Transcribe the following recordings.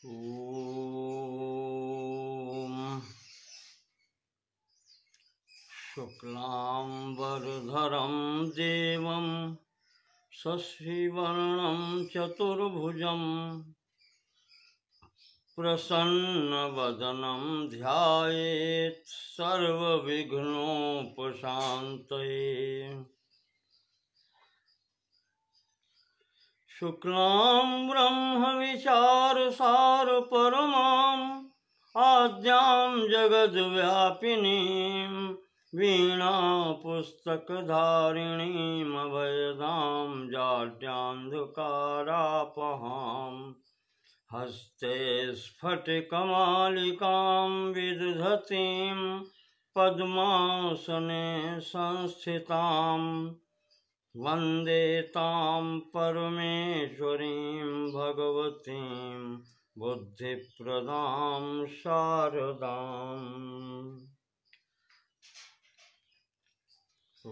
ॐ शुक्लाम्बरधरं देवं शशिवर्णं चतुर्भुजं प्रसन्नवदनं ध्यायेत् सर्वविघ्नोपशान्तये। शुक्लां ब्रह्मविचारसारपरमां आद्यां जगद्व्यापिनीं वीणापुस्तकधारिणीमभयदां जाड्यान्धकारापहां हस्ते स्फटिकमालिकां विदधतीं पद्मासने संस्थितां वन्दे तां परमेश्वरीं भगवतीं बुद्धिप्रदां शारदाम्। ॐ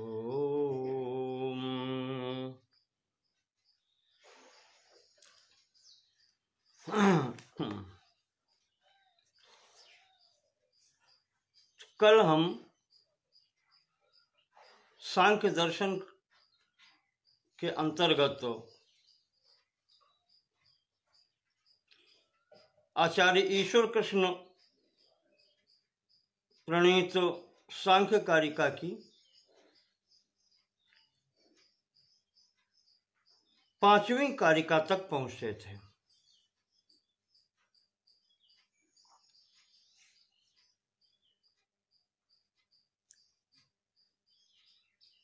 कल हम सांख्य दर्शन के अंतर्गत आचार्य ईश्वर कृष्ण प्रणीत सांख्य कारिका की 5वीं कारिका तक पहुंचे थे।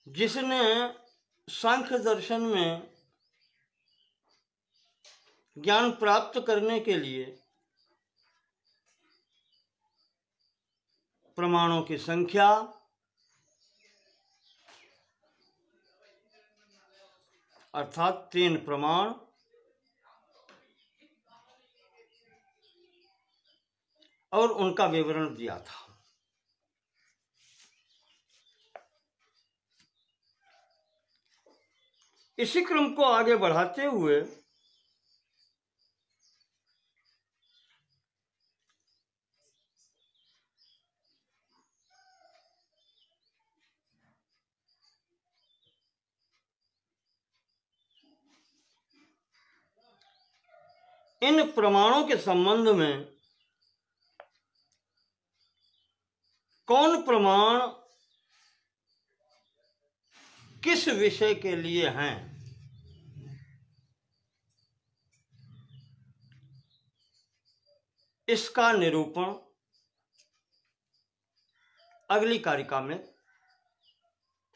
जिसने सांख्य दर्शन में ज्ञान प्राप्त करने के लिए प्रमाणों की संख्या, अर्थात 3 प्रमाण, और उनका विवरण दिया था। इसी क्रम को आगे बढ़ाते हुए इन प्रमाणों के संबंध में कौन प्रमाण किस विषय के लिए हैं, इसका निरूपण अगली कारिका में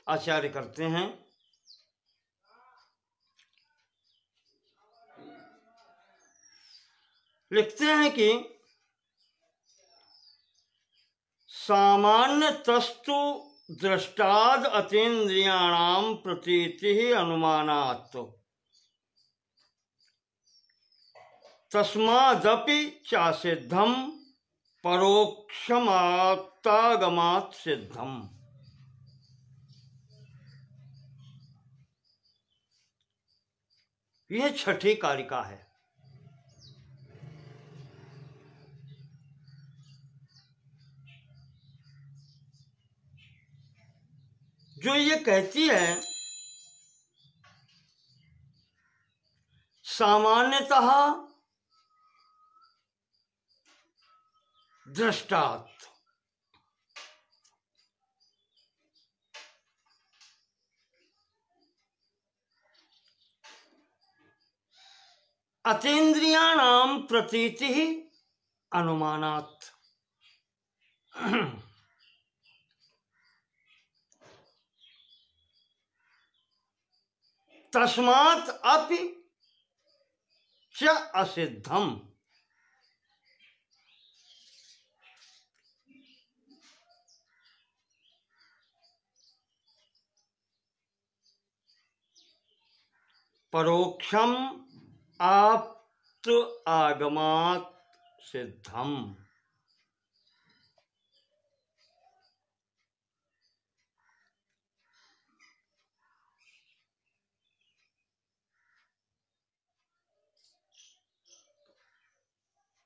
आचार्य करते हैं। लिखते हैं कि सामान्यतस्तु दृष्टाद अतीन्द्रियाणां प्रतीति अनुमानात् तस्मादपि चासिद्धं परोक्षमाप्तागमात् सिद्धम्। यह 6ठी कारिका है। जो ये कहती है सामान्यतः दृष्टात्, अतीन्द्रियाणां प्रतीति अनुमानात्, तस्मात् अपि च असिद्धम्। परोक्षम आप्त आगमात् सिद्धम।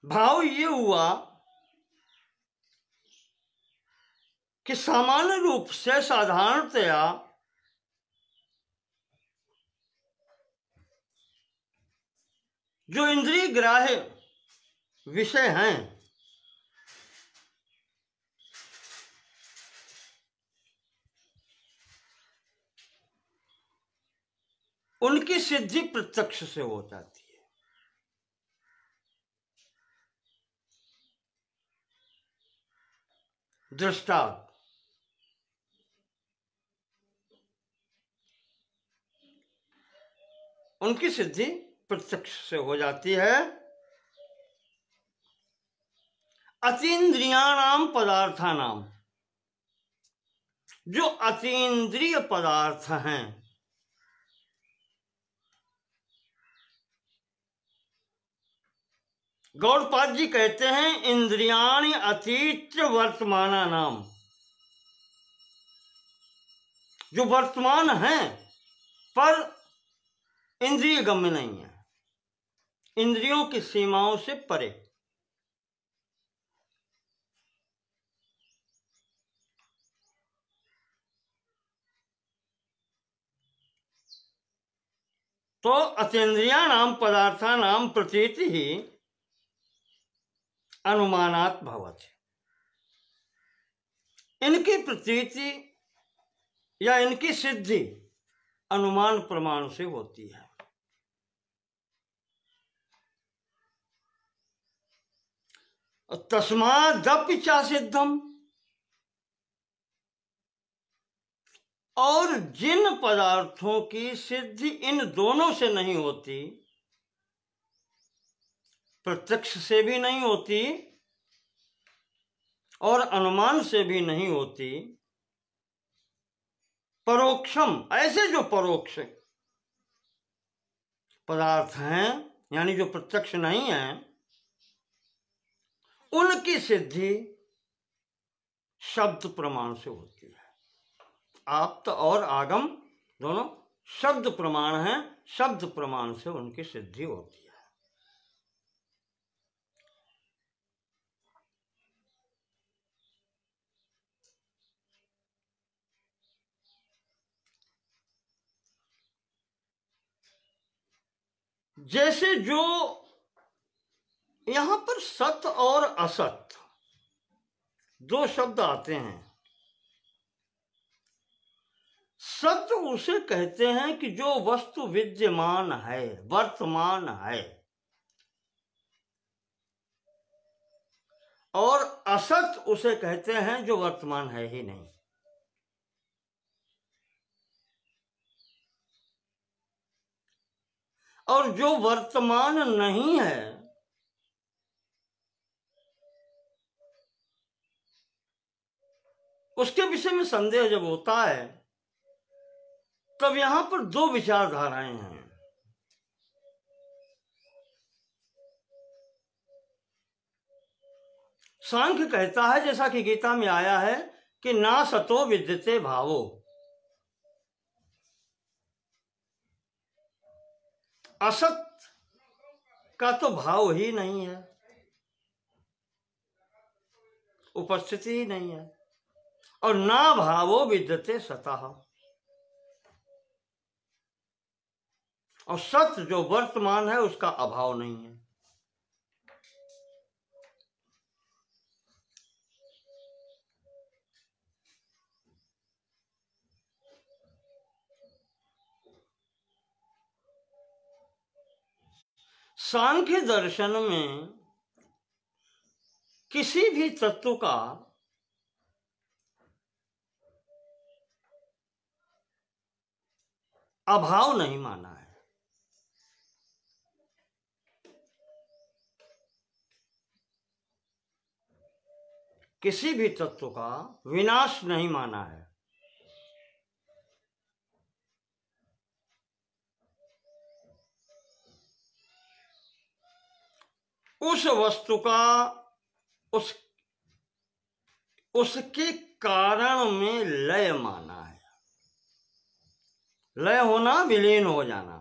भाव ये हुआ कि सामान्य रूप से साधारणतया जो इंद्रिय ग्राह्य विषय हैं उनकी सिद्धि प्रत्यक्ष से हो जाती है। दृष्टांत, उनकी सिद्धि प्रत्यक्ष से हो जाती है। अतीन्द्रियाणाम पदार्थानाम, जो अतीन्द्रिय पदार्थ हैं, गौड़पाद जी कहते हैं इंद्रियाणि अतीच्य वर्तमाना नाम, जो वर्तमान हैं पर इंद्रिय गम्य नहीं है, इंद्रियों की सीमाओं से परे। तो अतीन्द्रियाणाम पदार्थानाम प्रतीति ही अनुमानात् भवति, इनकी प्रतीति या इनकी सिद्धि अनुमान प्रमाण से होती है। तस्मादपि च सिद्धम, और जिन पदार्थों की सिद्धि इन दोनों से नहीं होती, प्रत्यक्ष से भी नहीं होती और अनुमान से भी नहीं होती, परोक्षम, ऐसे जो परोक्ष पदार्थ हैं यानी जो प्रत्यक्ष नहीं है, उनकी सिद्धि शब्द प्रमाण से होती है। आप्त और आगम दोनों शब्द प्रमाण हैं, शब्द प्रमाण से उनकी सिद्धि होती है। जैसे जो यहां पर सत और असत दो शब्द आते हैं। सत्य उसे कहते हैं कि जो वस्तु विद्यमान है, वर्तमान है, और असत उसे कहते हैं जो वर्तमान है ही नहीं। और जो वर्तमान नहीं है उसके विषय में संदेह जब होता है तब यहां पर दो विचारधाराएं हैं। सांख्य कहता है, जैसा कि गीता में आया है, कि ना सतो विद्यते भावो, असत का तो भाव ही नहीं है, उपस्थिति ही नहीं है, और ना भावो विद्यते सतः, और सत्य जो वर्तमान है उसका अभाव नहीं है। सांख्य दर्शन में किसी भी तत्व का अभाव नहीं माना है। किसी भी तत्व का विनाश नहीं माना है। उस वस्तु का उसके कारण में लय माना है। लय होना, विलीन हो जाना।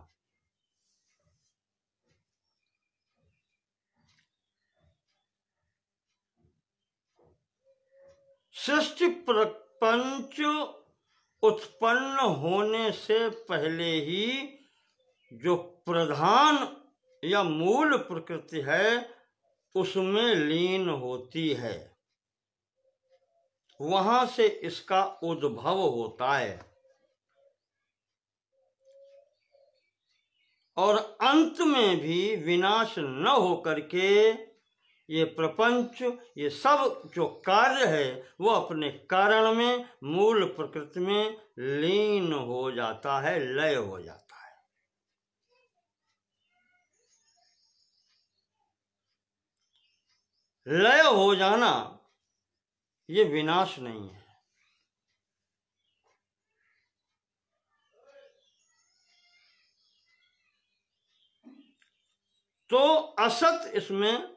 सृष्टि प्रपंच उत्पन्न होने से पहले ही जो प्रधान या मूल प्रकृति है उसमें लीन होती है, वहां से इसका उद्भव होता है और अंत में भी विनाश न हो करके ये प्रपंच, ये सब जो कार्य है वो अपने कारण में, मूल प्रकृति में लीन हो जाता है, लय हो जाता है। लय हो जाना ये विनाश नहीं है। तो असत इसमें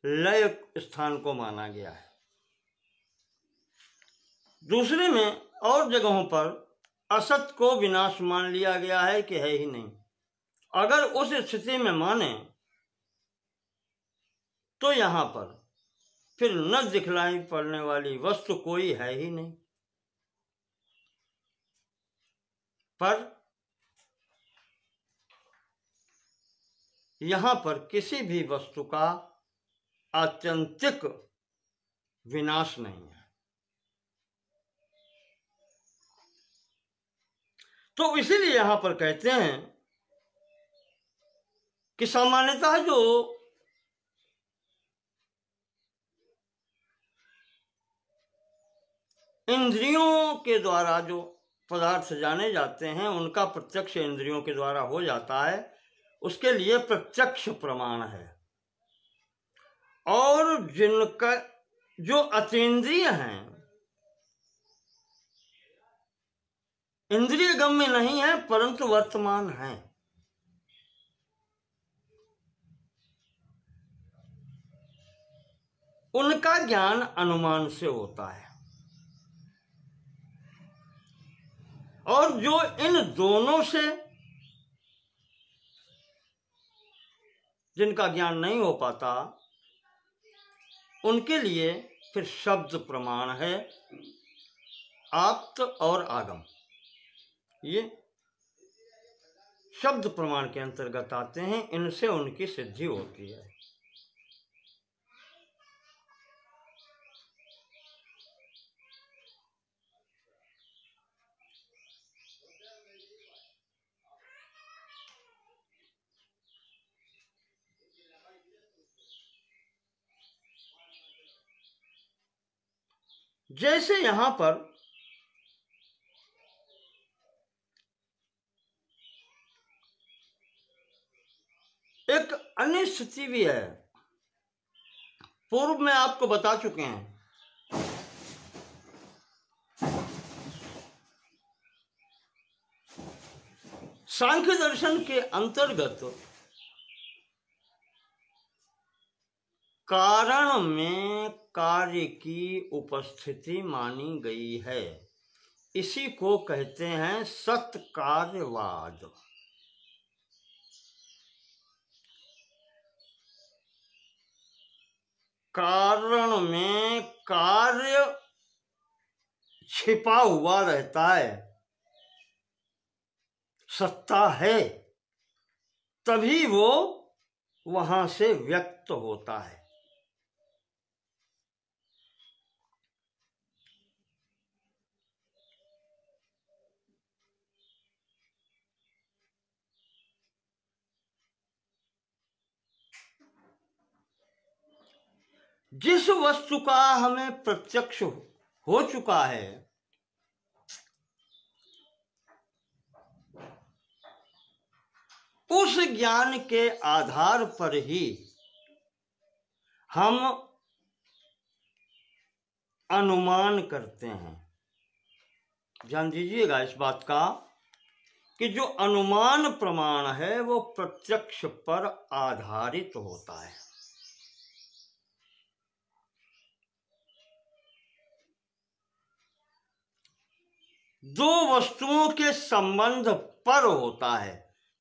लय स्थान को माना गया है। दूसरे में और जगहों पर असत को विनाश मान लिया गया है कि है ही नहीं। अगर उस स्थिति में माने तो यहां पर फिर न दिखलाई पड़ने वाली वस्तु कोई है ही नहीं। पर यहां पर किसी भी वस्तु का आत्यंतिक विनाश नहीं है। तो इसीलिए यहां पर कहते हैं कि सामान्यतः जो इंद्रियों के द्वारा जो पदार्थ जाने जाते हैं उनका प्रत्यक्ष इंद्रियों के द्वारा हो जाता है, उसके लिए प्रत्यक्ष प्रमाण है। और जिनका जो अतीन्द्रिय हैं, इंद्रिय गम्य नहीं है परंतु वर्तमान है, उनका ज्ञान अनुमान से होता है। और जो इन दोनों से जिनका ज्ञान नहीं हो पाता उनके लिए फिर शब्द प्रमाण है, आप्त और आगम। ये शब्द प्रमाण के अंतर्गत आते हैं, इनसे उनकी सिद्धि होती है। जैसे यहां पर एक अन्य स्थिति भी है, पूर्व में आपको बता चुके हैं। सांख्य दर्शन के अंतर्गत कारण में कार्य की उपस्थिति मानी गई है, इसी को कहते हैं सत्कार्यवाद। कारण में कार्य छिपा हुआ रहता है, सत्ता है, तभी वो वहां से व्यक्त होता है। जिस वस्तु का हमें प्रत्यक्ष हो चुका है उस ज्ञान के आधार पर ही हम अनुमान करते हैं। ध्यान दीजिएगा इस बात का कि जो अनुमान प्रमाण है वो प्रत्यक्ष पर आधारित होता है। दो वस्तुओं के संबंध पर होता है,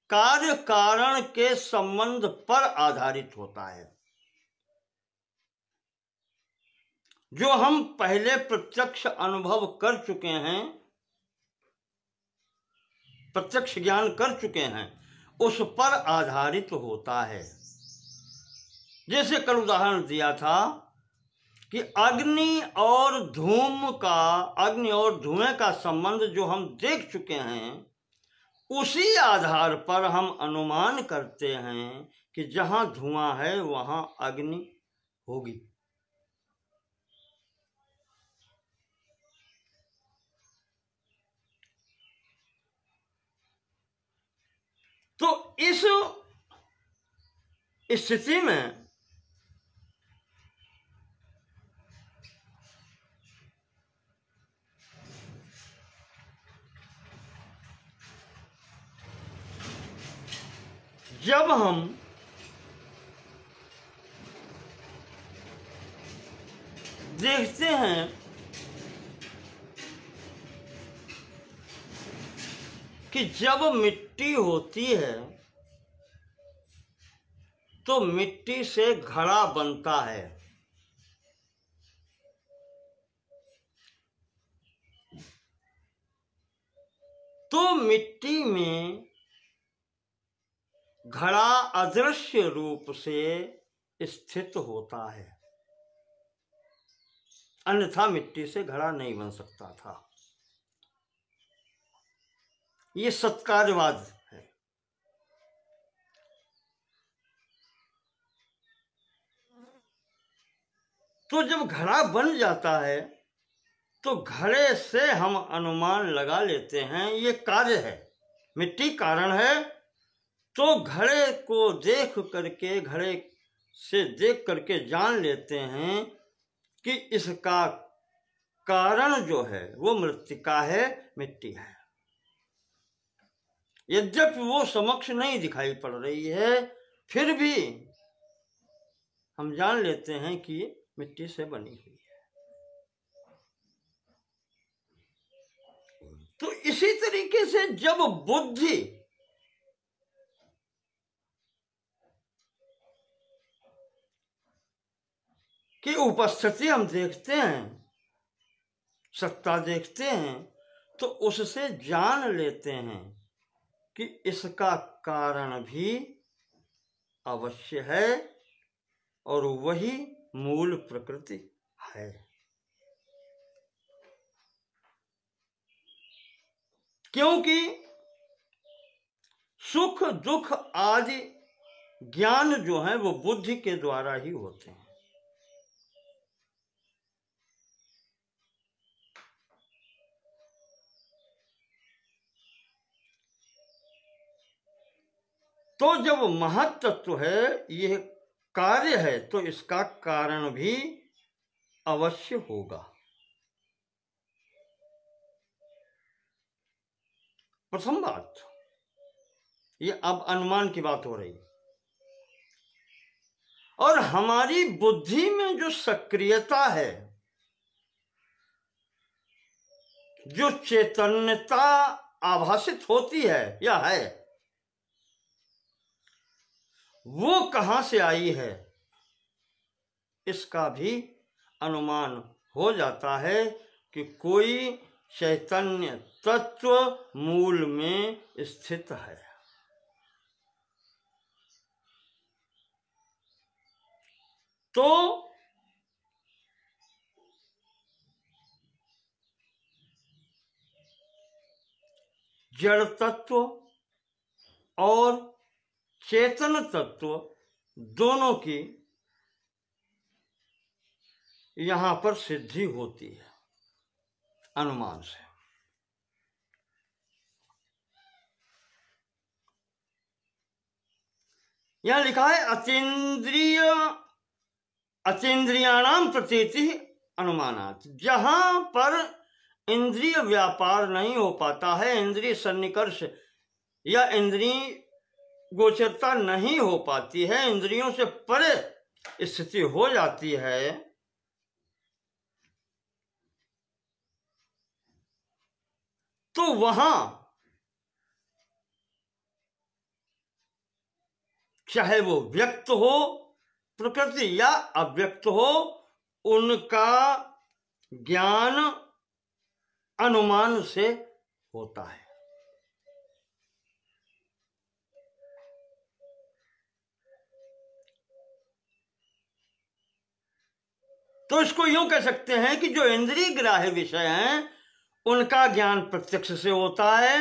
कार्य कारण के संबंध पर आधारित होता है। जो हम पहले प्रत्यक्ष अनुभव कर चुके हैं, प्रत्यक्ष ज्ञान कर चुके हैं, उस पर आधारित होता है। जैसे कल उदाहरण दिया था कि अग्नि और धुएं का संबंध जो हम देख चुके हैं, उसी आधार पर हम अनुमान करते हैं कि जहां धुआं है वहां अग्नि होगी। तो इस स्थिति में जब हम देखते हैं कि जब मिट्टी होती है तो मिट्टी से घड़ा बनता है। तो मिट्टी में घड़ा अदृश्य रूप से स्थित होता है, अन्यथा मिट्टी से घड़ा नहीं बन सकता था। ये सत्कार्यवाद है। तो जब घड़ा बन जाता है तो घड़े से हम अनुमान लगा लेते हैं, ये कार्य है, मिट्टी कारण है। तो घड़े को देख करके, घड़े से देख करके जान लेते हैं कि इसका कारण जो है वो मृत्तिका है, मिट्टी है। यद्यपि वो समक्ष नहीं दिखाई पड़ रही है, फिर भी हम जान लेते हैं कि ये मिट्टी से बनी हुई है। तो इसी तरीके से जब बुद्धि की उपस्थिति हम देखते हैं, सत्ता देखते हैं, तो उससे जान लेते हैं कि इसका कारण भी अवश्य है और वही मूल प्रकृति है। क्योंकि सुख दुख आदि ज्ञान जो है वो बुद्धि के द्वारा ही होते हैं। तो जब महत् तत्व है, यह कार्य है, तो इसका कारण भी अवश्य होगा। प्रथम बात, ये अब अनुमान की बात हो रही। और हमारी बुद्धि में जो सक्रियता है, जो चैतन्यता आभासित होती है या है, वो कहां से आई है, इसका भी अनुमान हो जाता है कि कोई चैतन्य तत्व मूल में स्थित है। तो जड़ तत्व और चेतन तत्व दोनों की यहां पर सिद्धि होती है अनुमान से। यहां लिखा है अतीन्द्रियाणाम प्रतीति अनुमानात्। जहां पर इंद्रिय व्यापार नहीं हो पाता है, इंद्रिय सन्निकर्ष या इंद्रिय गोचरता नहीं हो पाती है, इंद्रियों से परे स्थिति हो जाती है, तो वहां चाहे वो व्यक्त हो प्रकृति या अव्यक्त हो, उनका ज्ञान अनुमान से होता है। तो इसको यूं कह सकते हैं कि जो इंद्रिय ग्राह्य विषय हैं उनका ज्ञान प्रत्यक्ष से होता है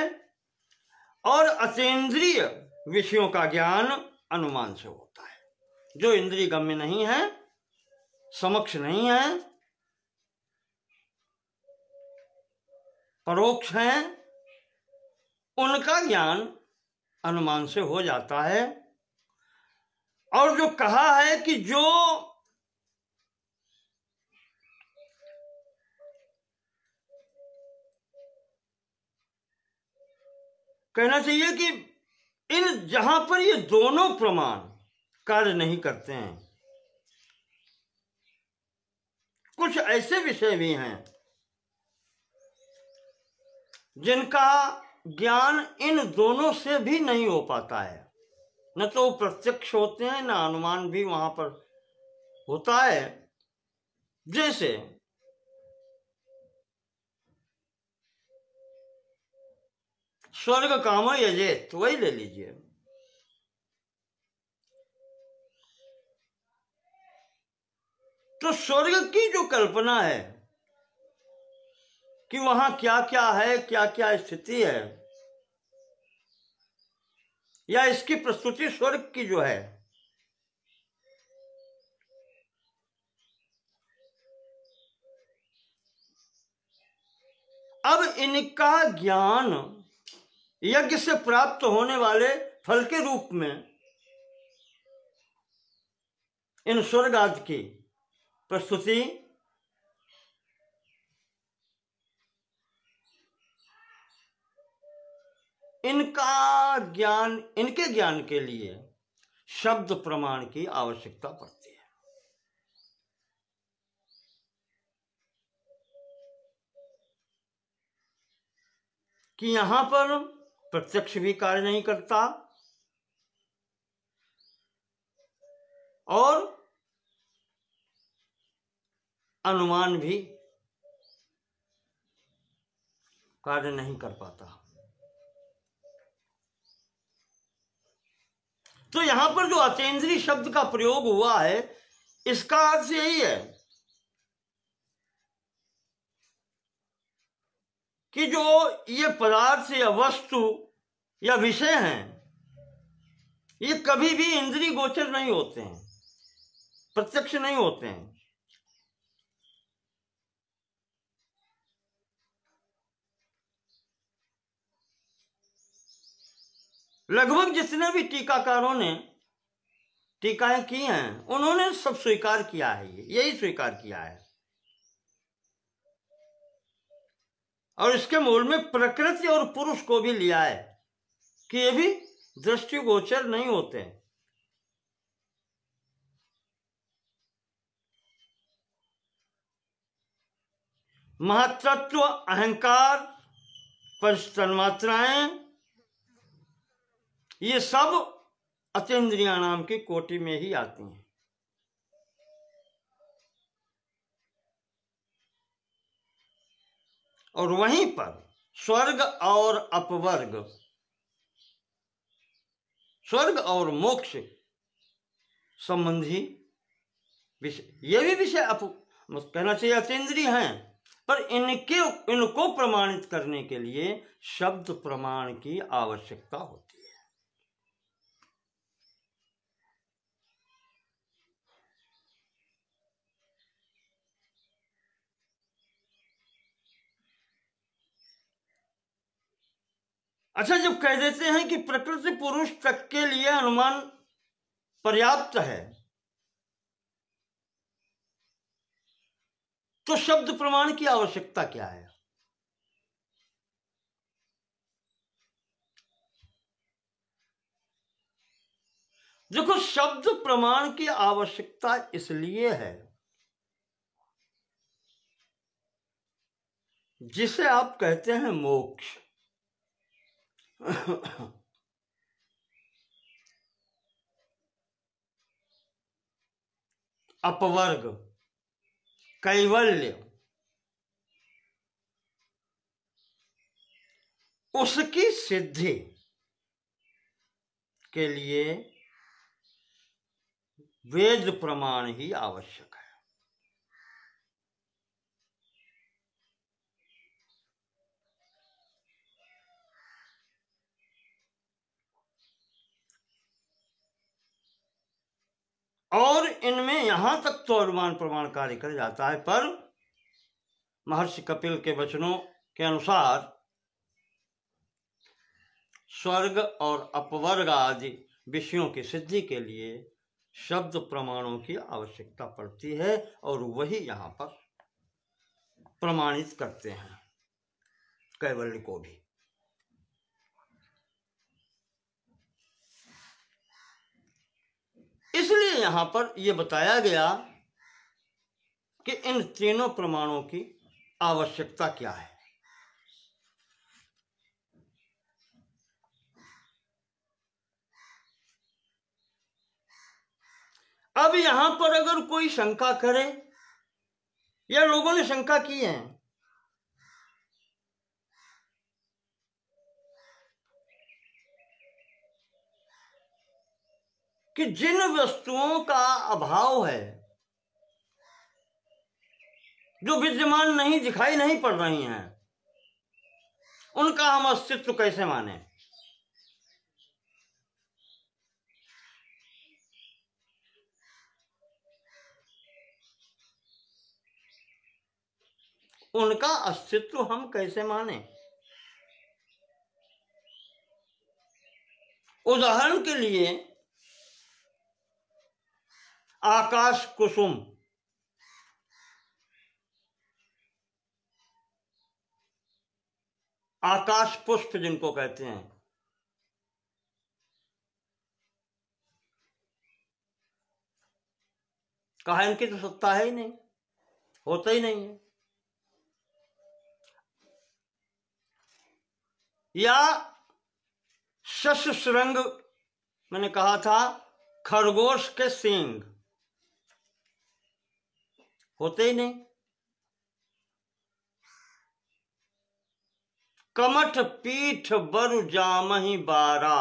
और अतीन्द्रिय विषयों का ज्ञान अनुमान से होता है। जो इंद्रिय गम्य नहीं है, समक्ष नहीं है, परोक्ष हैं, उनका ज्ञान अनुमान से हो जाता है। और जो कहा है कि जो कहना चाहिए कि इन जहां पर ये दोनों प्रमाण कार्य नहीं करते हैं, कुछ ऐसे विषय भी हैं जिनका ज्ञान इन दोनों से भी नहीं हो पाता है। न तो वो प्रत्यक्ष होते हैं, न अनुमान भी वहां पर होता है। जैसे स्वर्ग काम यजेत, वही ले लीजिए। तो स्वर्ग की जो कल्पना है कि वहां क्या क्या है, क्या क्या स्थिति है, या इसकी प्रस्तुति स्वर्ग की जो है, अब इनका ज्ञान यज्ञ से प्राप्त होने वाले फल के रूप में इन स्वर्ग आदि की प्रस्तुति इनका ज्ञान, इनके ज्ञान के लिए शब्द प्रमाण की आवश्यकता पड़ती है। कि यहां पर प्रत्यक्ष भी कार्य नहीं करता और अनुमान भी कार्य नहीं कर पाता। तो यहां पर जो अतीन्द्रिय शब्द का प्रयोग हुआ है, इसका अर्थ यही है कि जो ये पदार्थ या वस्तु या विषय हैं, ये कभी भी इंद्रिय गोचर नहीं होते हैं, प्रत्यक्ष नहीं होते हैं। लगभग जितने भी टीकाकारों ने टीकाएं की हैं, उन्होंने सब स्वीकार किया है, यही स्वीकार किया है। और इसके मूल में प्रकृति और पुरुष को भी लिया है कि ये भी दृष्टिगोचर नहीं होते हैं। महत्त्व, अहंकार, पंच तन्मात्राएं, ये सब अतीन्द्रिया नाम की कोटि में ही आती हैं। और वहीं पर स्वर्ग और अपवर्ग, स्वर्ग और मोक्ष संबंधी विषय, ये भी विषय कहना चाहिए अतीन्द्रिय हैं, पर इनको प्रमाणित करने के लिए शब्द प्रमाण की आवश्यकता होती है। अच्छा, जब कह देते हैं कि प्रकृति पुरुष तक के लिए अनुमान पर्याप्त है, तो शब्द प्रमाण की आवश्यकता क्या है? देखो, शब्द प्रमाण की आवश्यकता इसलिए है, जिसे आप कहते हैं मोक्ष, अपवर्ग, कैवल्य उसकी सिद्धि के लिए वेद प्रमाण ही आवश्यक है। और इनमें यहां तक तो अनुमान प्रमाण कार्य कर जाता है, पर महर्षि कपिल के वचनों के अनुसार स्वर्ग और अपवर्ग आदि विषयों की सिद्धि के लिए शब्द प्रमाणों की आवश्यकता पड़ती है, और वही यहाँ पर प्रमाणित करते हैं कैवल्य को भी। इसलिए यहाँ पर यह बताया गया कि इन तीनों प्रमाणों की आवश्यकता क्या है। अब यहां पर अगर कोई शंका करे, या लोगों ने शंका की है कि जिन वस्तुओं का अभाव है, जो विद्यमान नहीं, दिखाई नहीं पड़ रही हैं, उनका हम अस्तित्व कैसे माने। उनका अस्तित्व हम कैसे माने। उदाहरण के लिए आकाश कुसुम, आकाश पुष्प जिनको कहते हैं, कहा इनकी तो सत्ता है ही नहीं, होता ही नहीं है। या शश सुरंग, मैंने कहा था खरगोश के सींग, होते ही नहीं। कमठ पीठ बरु जामहि बारा,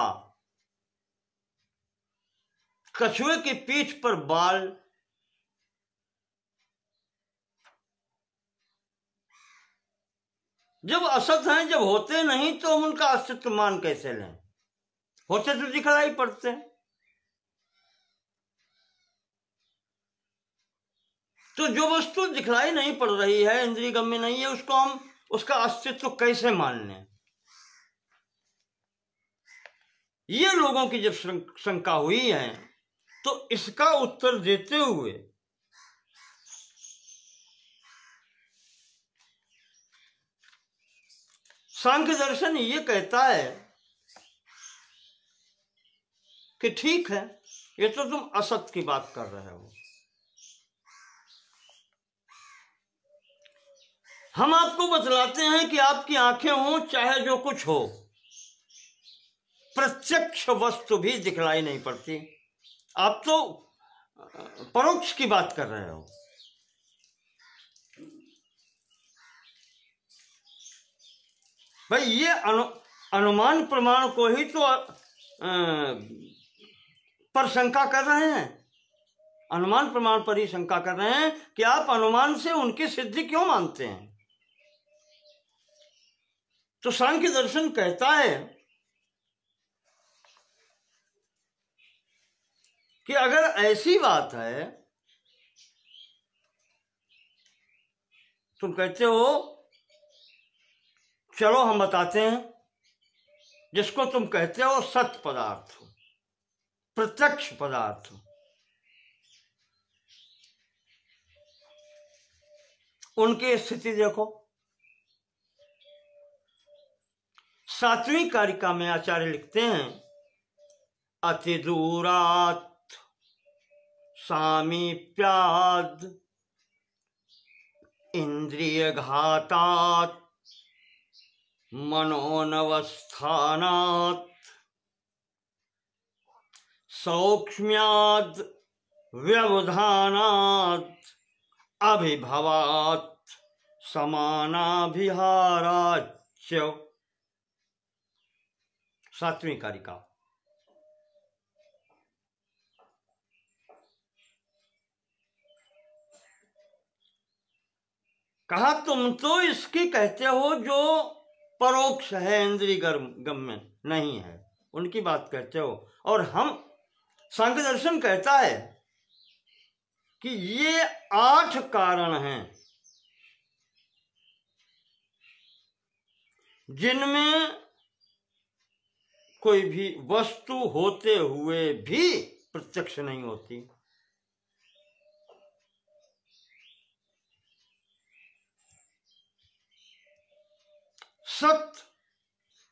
कछुए की पीठ पर बाल, जब असत हैं, जब होते नहीं, तो हम उनका अस्तित्व मान कैसे लें। होते तो दिखलाई पड़ते हैं। तो जो वस्तु दिखलाई नहीं पड़ रही है, इंद्रिय गम्य नहीं है, उसको हम उसका अस्तित्व कैसे मान लें। ये लोगों की जब शंका हुई है, तो इसका उत्तर देते हुए सांख्य दर्शन ये कहता है कि ठीक है, ये तो तुम असत की बात कर रहे हो, हम आपको बतलाते हैं कि आपकी आंखें हों चाहे जो कुछ हो, प्रत्यक्ष वस्तु भी दिखलाई नहीं पड़ती। आप तो परोक्ष की बात कर रहे हो। भाई ये अनुमान प्रमाण को ही तो पर शंका कर रहे हैं, अनुमान प्रमाण पर ही शंका कर रहे हैं कि आप अनुमान से उनकी सिद्धि क्यों मानते हैं। तो सांख्य दर्शन कहता है कि अगर ऐसी बात है, तुम कहते हो चलो हम बताते हैं, जिसको तुम कहते हो सत्य पदार्थ, प्रत्यक्ष पदार्थ, उनकी स्थिति देखो। 7वीं कारिका में आचार्य लिखते हैं, अति दूरात् सामीप्याद् इंद्रिय घातात् मनोनवस्थानात् सौक्ष्म्याद् व्यवधानात् अभिभवात् समानाभिहाराच्च। 7वीं कारिका। कहा तुम तो इसकी कहते हो जो परोक्ष है, इंद्रिय गम्य नहीं है, उनकी बात कहते हो, और हम सांख्य दर्शन कहता है कि ये 8 कारण हैं जिनमें कोई भी वस्तु होते हुए भी प्रत्यक्ष नहीं होती। सत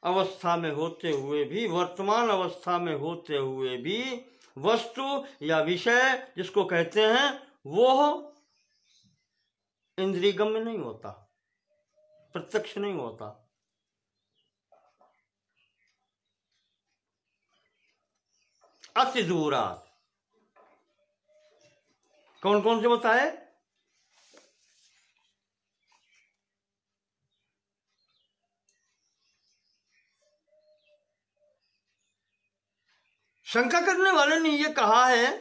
अवस्था में होते हुए भी, वर्तमान अवस्था में होते हुए भी वस्तु या विषय जिसको कहते हैं वो इंद्रियगम्य नहीं होता, प्रत्यक्ष नहीं होता। अति दूरात्। कौन कौन से बताए? शंका करने वाले ने यह कहा है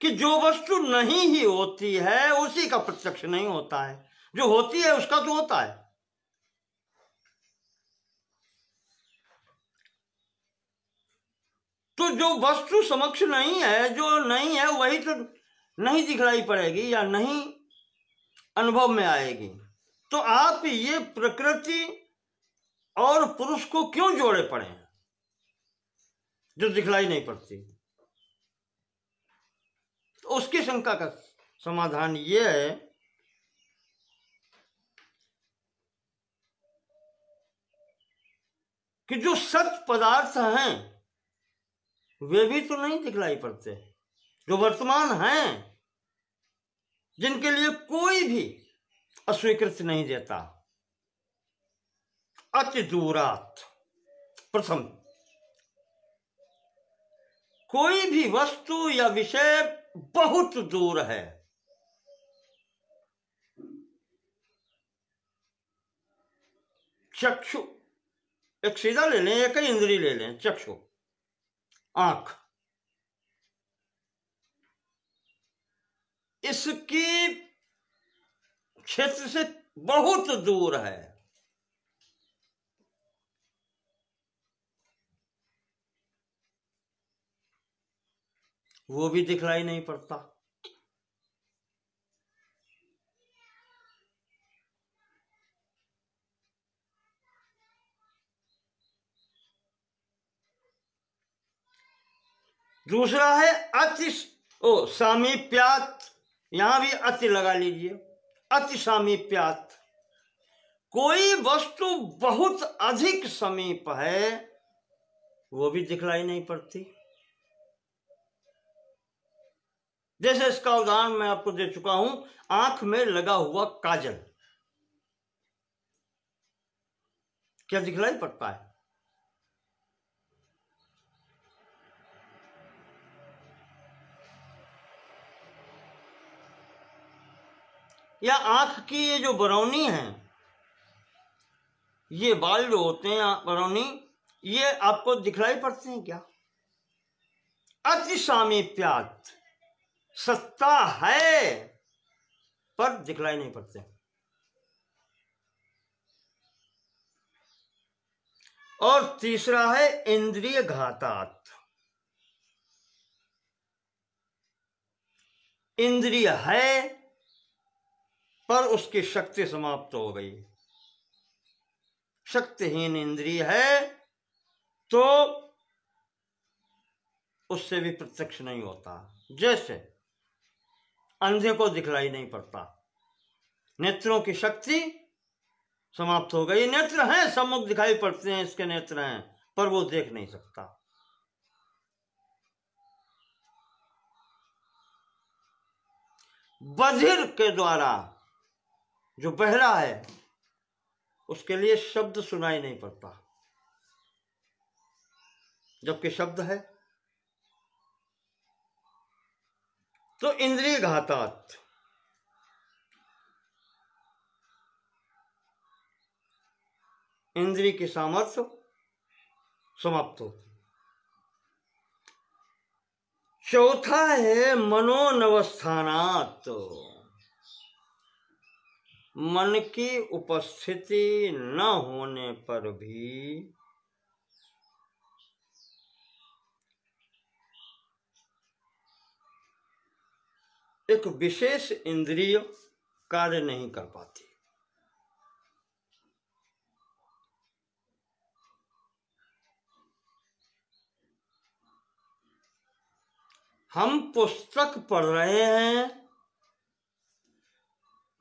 कि जो वस्तु नहीं ही होती है उसी का प्रत्यक्ष नहीं होता है, जो होती है उसका तो होता है। तो जो वस्तु समक्ष नहीं है, जो नहीं है, वही तो नहीं दिखलाई पड़ेगी या नहीं अनुभव में आएगी। तो आप ये प्रकृति और पुरुष को क्यों जोड़े पड़े हैं जो दिखलाई नहीं पड़ती? तो उसकी शंका का समाधान ये है कि जो सत पदार्थ हैं वे भी तो नहीं दिखलाई पड़ते, जो वर्तमान हैं, जिनके लिए कोई भी अस्वीकृति नहीं देता। अति दूरात्। प्रथम, कोई भी वस्तु या विषय बहुत दूर है। चक्षु, एक सीधा ले लें, एक ही इंद्रिय ले लें, चक्षु, आंख, इसकी क्षेत्र से बहुत दूर है। वो भी दिखलाई नहीं पड़ता। दूसरा है अति सामीप्यात्। यहां भी अति लगा लीजिए, अति सामीप्यात्। कोई वस्तु बहुत अधिक समीप है, वो भी दिखलाई नहीं पड़ती। जैसे इसका उदाहरण मैं आपको दे चुका हूं, आंख में लगा हुआ काजल, क्या दिखलाई पड़ता है? या आंख की ये जो बरौनी है, ये बाल जो होते हैं बरौनी, ये आपको दिखलाई पड़ते हैं क्या? अति सामीप्यात्। सत्ता है पर दिखलाई नहीं पड़ते। और तीसरा है इंद्रिय घातात्। इंद्रिय है पर उसकी शक्ति समाप्त हो गई। शक्तिहीन इंद्रिय है तो उससे भी प्रत्यक्ष नहीं होता। जैसे अंधे को दिखलाई नहीं पड़ता, नेत्रों की शक्ति समाप्त हो गई। नेत्र हैं, सम्मुख दिखाई पड़ते हैं, इसके नेत्र हैं, पर वो देख नहीं सकता। बधिर के द्वारा जो बहरा है उसके लिए शब्द सुनाई नहीं पड़ता, जबकि शब्द है। घातात्। इंद्रिय की सामर्थ्य समाप्त होती। चौथा है मनोनवस्थानात्। मन की उपस्थिति न होने पर भी एक विशेष इंद्रिय कार्य नहीं कर पाती। हम पुस्तक पढ़ रहे हैं,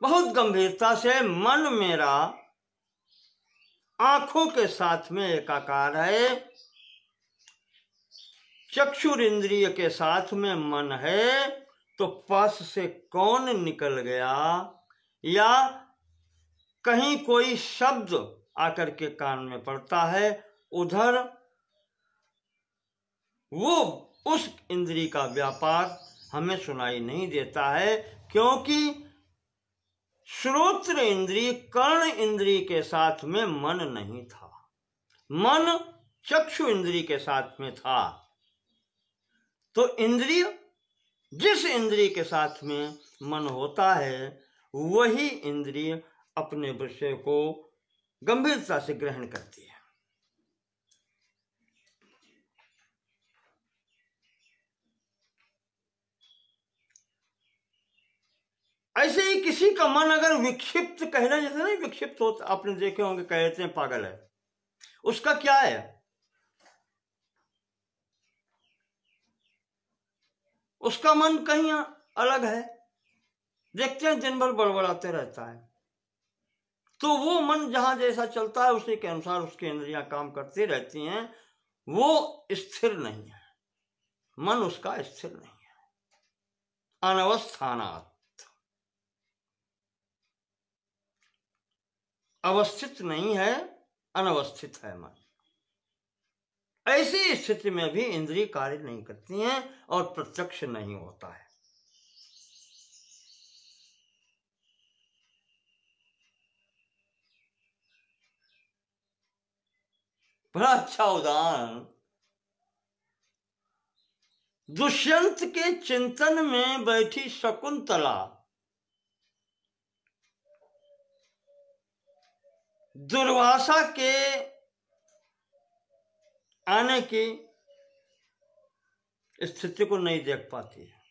बहुत गंभीरता से मन मेरा आंखों के साथ में एकाकार है, चक्षुर इंद्रिय के साथ में मन है, तो पास से कौन निकल गया या कहीं कोई शब्द आकर के कान में पड़ता है, उधर वो उस इंद्रिय का व्यापार हमें सुनाई नहीं देता है, क्योंकि श्रोत्र इंद्रिय कर्ण इंद्रिय के साथ में मन नहीं था, मन चक्षु इंद्रिय के साथ में था। तो इंद्रिय, जिस इंद्रिय के साथ में मन होता है, वही इंद्रिय अपने विषय को गंभीरता से ग्रहण करती है। ऐसे ही किसी का मन अगर विक्षिप्त, कहना जैसे नहीं विक्षिप्त होता, आपने देखे होंगे, कहते हैं पागल है, उसका क्या है? उसका मन कहीं अलग है। देखते हैं दिन भर बड़बड़ाते रहता है, तो वो मन जहां जैसा चलता है उसी के अनुसार उसकी इंद्रियां काम करती रहती हैं, वो स्थिर नहीं है, मन उसका स्थिर नहीं है। अनवस्थानात्, अवस्थित नहीं है, अनवस्थित है मन। ऐसी स्थिति में भी इंद्रिय कार्य नहीं करती हैं और प्रत्यक्ष नहीं होता है। बड़ा अच्छा उदाहरण, दुष्यंत के चिंतन में बैठी शकुंतला दुर्वासा के आने की स्थिति को नहीं देख पाती है।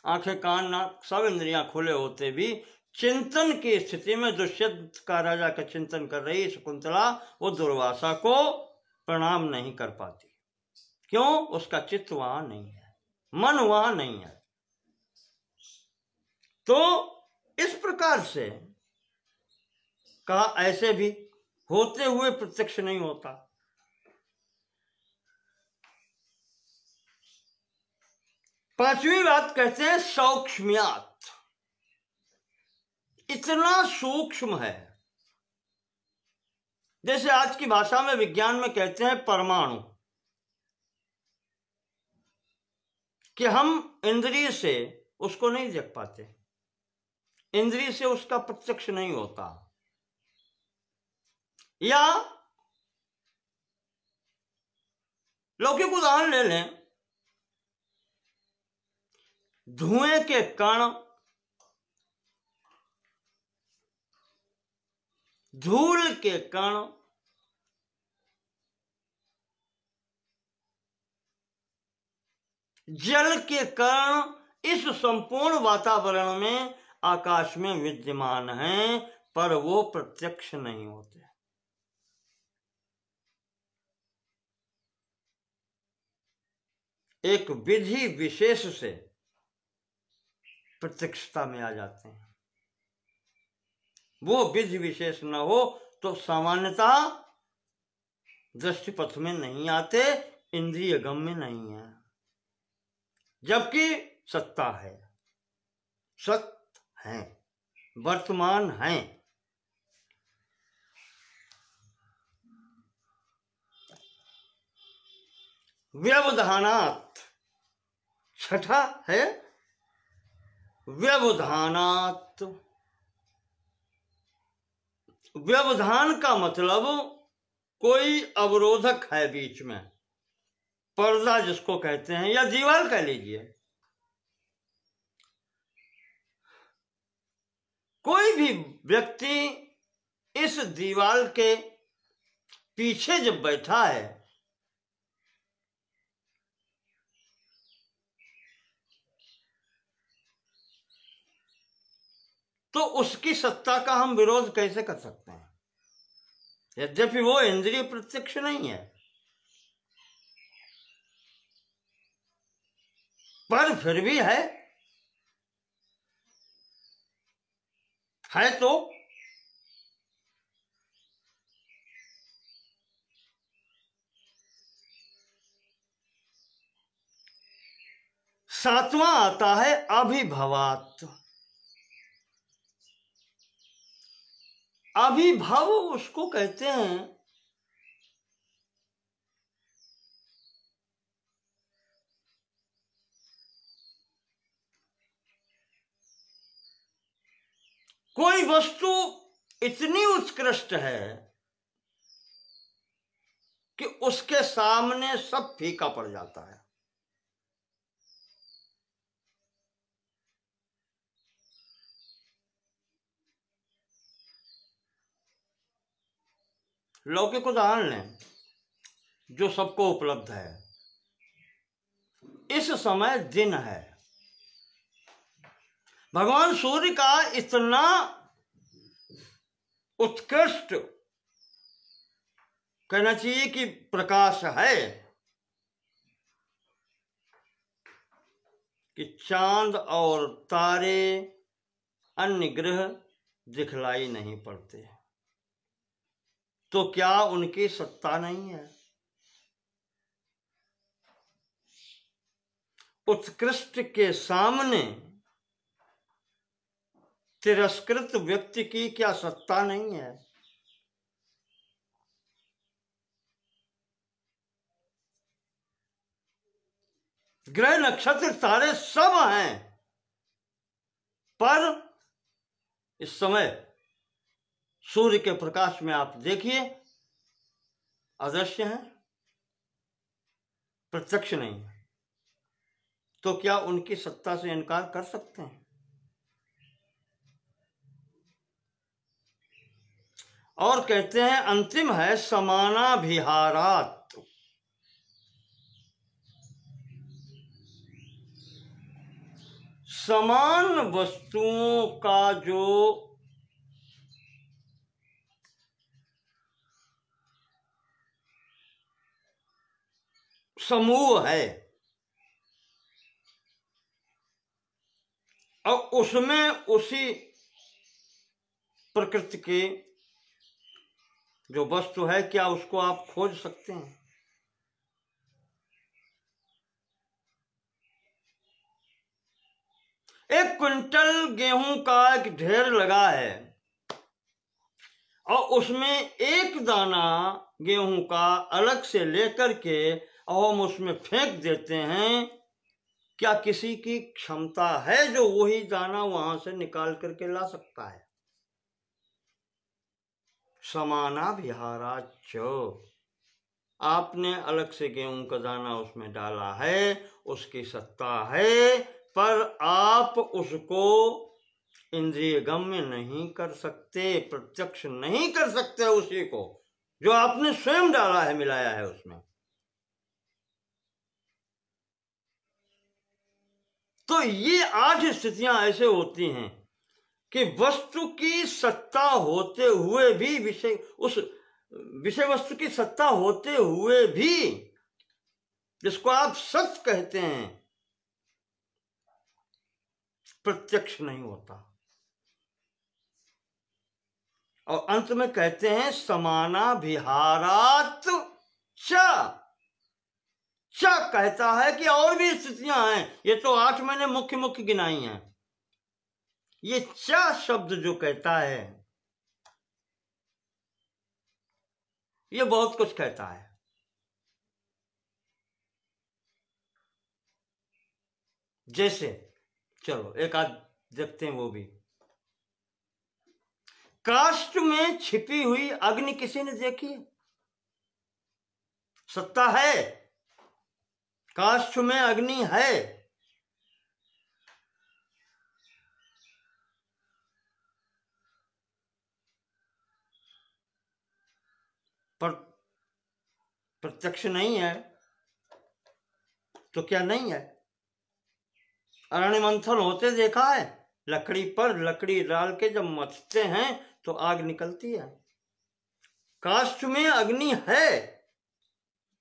आंखें, कान, नाक, सब इंद्रियां खुले होते भी चिंतन की स्थिति में दुष्यंत का राजा का चिंतन कर रही शकुंतला, वो दुर्वासा को प्रणाम नहीं कर पाती। क्यों? उसका चित्त वहां नहीं है, मन वहां नहीं है। तो इस प्रकार से कहा, ऐसे भी होते हुए प्रत्यक्ष नहीं होता। पांचवी बात कहते हैं सौक्ष्म्यात्, इतना सूक्ष्म है। जैसे आज की भाषा में, विज्ञान में कहते हैं परमाणु, कि हम इंद्रिय से उसको नहीं देख पाते, इंद्रिय से उसका प्रत्यक्ष नहीं होता। या लौकिक उदाहरण ले लें, धुएं के कण, धूल के कण, जल के कण, इस संपूर्ण वातावरण में, आकाश में विद्यमान हैं, पर वो प्रत्यक्ष नहीं होते। एक विधि विशेष से प्रत्यक्षता में आ जाते हैं। वो विधि विशेष न हो तो सामान्यतः दृष्टिपथ में नहीं आते, इंद्रिय गम्य नहीं है, जबकि सत्ता है, सत्य है, वर्तमान है। व्यवधानात्, छठा है व्यवधानात्। व्यवधान का मतलब कोई अवरोधक है बीच में, पर्दा जिसको कहते हैं, या दीवार कह लीजिए। कोई भी व्यक्ति इस दीवार के पीछे जब बैठा है तो उसकी सत्ता का हम विरोध कैसे कर सकते हैं? यद्यपि वो इंद्रिय प्रत्यक्ष नहीं है, पर फिर भी है तो सातवां आता है अभिभवात। अभिभव उसको कहते हैं कोई वस्तु इतनी उत्कृष्ट है कि उसके सामने सब फीका पड़ जाता है। लौकिक उदाहरण लें जो सबको उपलब्ध है। इस समय दिन है, भगवान सूर्य का इतना उत्कृष्ट, कहना चाहिए कि प्रकाश है कि चांद और तारे, अन्य ग्रह दिखलाई नहीं पड़ते। तो क्या उनकी सत्ता नहीं है? उत्कृष्ट के सामने तिरस्कृत व्यक्ति की क्या सत्ता नहीं है? ग्रह नक्षत्र तारे सब हैं, पर इस समय सूर्य के प्रकाश में आप देखिए अदृश्य हैं, प्रत्यक्ष नहीं। तो क्या उनकी सत्ता से इनकार कर सकते हैं? और कहते हैं अंतिम है समानाभिहारात। समान वस्तुओं का जो समूह है और उसमें उसी प्रकृति की जो वस्तु है, क्या उसको आप खोज सकते हैं? एक क्विंटल गेहूं का एक ढेर लगा है और उसमें एक दाना गेहूं का अलग से लेकर के और हम उसमें फेंक देते हैं। क्या किसी की क्षमता है जो वही दाना वहां से निकाल करके ला सकता है? समानाभिहाराच्च। आपने अलग से गेहूं का दाना उसमें डाला है, उसकी सत्ता है, पर आप उसको इंद्रिय गम्य नहीं कर सकते, प्रत्यक्ष नहीं कर सकते उसी को जो आपने स्वयं डाला है, मिलाया है उसमें। तो ये 8 स्थितियां ऐसे होती हैं कि वस्तु की सत्ता होते हुए भी उस विषय वस्तु की सत्ता होते हुए भी, जिसको आप सत्य कहते हैं, प्रत्यक्ष नहीं होता। और अंत में कहते हैं समानाभिहारात् च कहता है कि और भी स्थितियां हैं। ये तो 8 मैंने मुख्य मुख्य गिनाई हैं। ये च शब्द जो कहता है ये बहुत कुछ कहता है। जैसे चलो एक आध देखते हैं वो भी। काष्ठ में छिपी हुई अग्नि किसी ने देखी है? सत्ता है, काष्ठ में अग्नि है, पर प्रत्यक्ष नहीं है। तो क्या नहीं है? अरण्य मंथन होते देखा है, लकड़ी पर लकड़ी डाल के जब मथते हैं तो आग निकलती है। काष्ठ में अग्नि है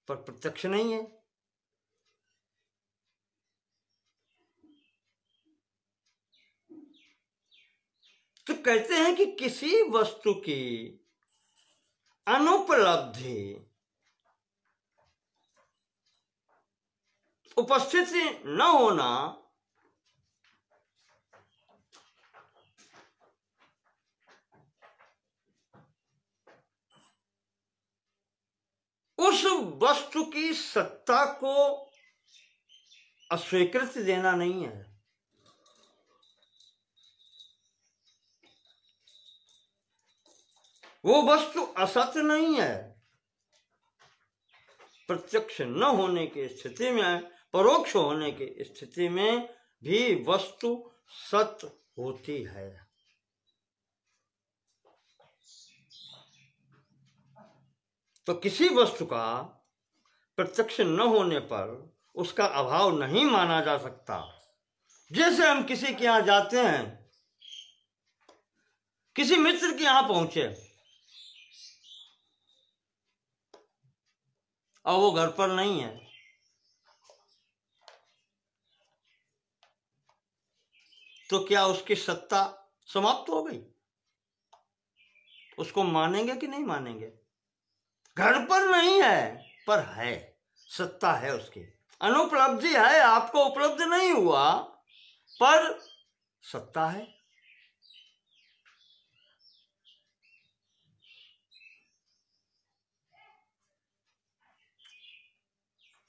पर प्रत्यक्ष नहीं है। तो कहते हैं कि किसी वस्तु की अनुपलब्धि, उपस्थिति न होना उस वस्तु की सत्ता को अस्वीकृति देना नहीं है। वो वस्तु असत्य नहीं है। प्रत्यक्ष न होने की स्थिति में, परोक्ष होने की स्थिति में भी वस्तु सत्य होती है। तो किसी वस्तु का प्रत्यक्ष न होने पर उसका अभाव नहीं माना जा सकता। जैसे हम किसी के यहां जाते हैं, किसी मित्र के यहां पहुंचे और वो घर पर नहीं है, तो क्या उसकी सत्ता समाप्त हो गई? उसको मानेंगे कि नहीं मानेंगे? घर पर नहीं है पर है, सत्ता है उसकी, अनुपलब्धि है, आपको उपलब्ध नहीं हुआ पर सत्ता है।